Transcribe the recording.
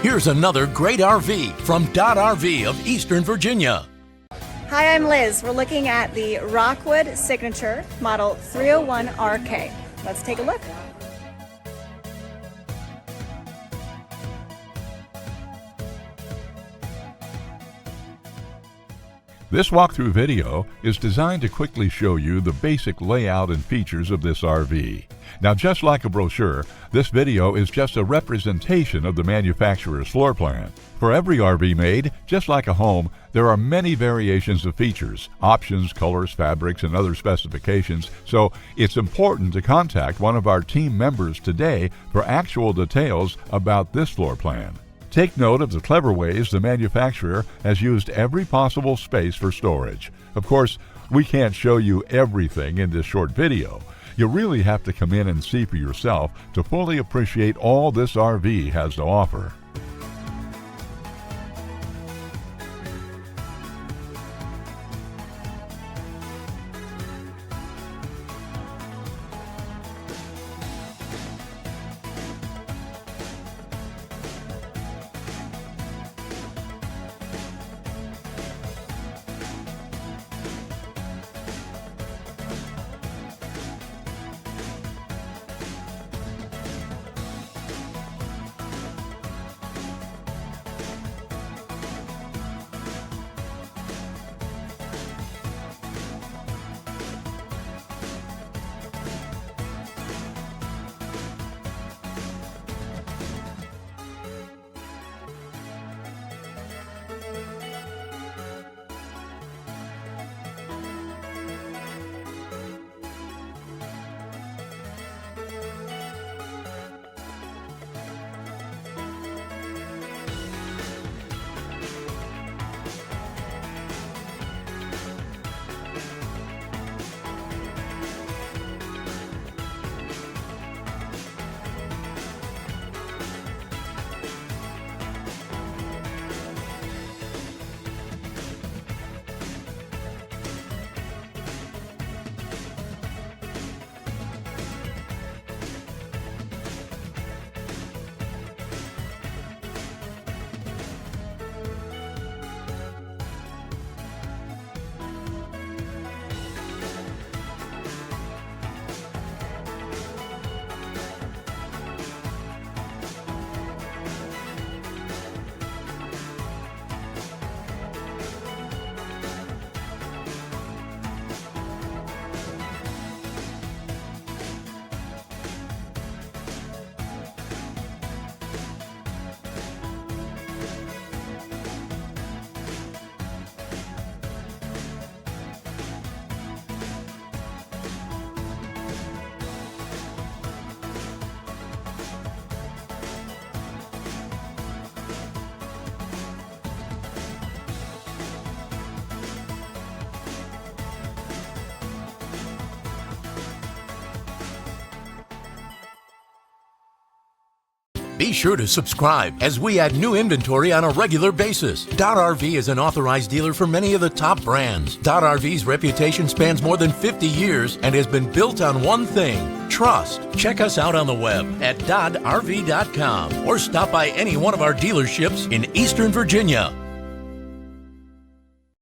Here's another great RV from Dodd RV of Eastern Virginia. Hi, I'm Liz. We're looking at the Rockwood Signature model 301RK. Let's take a look. This walkthrough video is designed to quickly show you the basic layout and features of this RV. Now, just like a brochure, this video is just a representation of the manufacturer's floor plan. For every RV made, just like a home, there are many variations of features, options, colors, fabrics, and other specifications, so it's important to contact one of our team members today for actual details about this floor plan. Take note of the clever ways the manufacturer has used every possible space for storage. Of course, we can't show you everything in this short video. You really have to come in and see for yourself to fully appreciate all this RV has to offer. Be sure to subscribe as we add new inventory on a regular basis. Dodd RV is an authorized dealer for many of the top brands. Dodd RV's reputation spans more than 50 years and has been built on one thing: trust. Check us out on the web at doddrv.com or stop by any one of our dealerships in Eastern Virginia.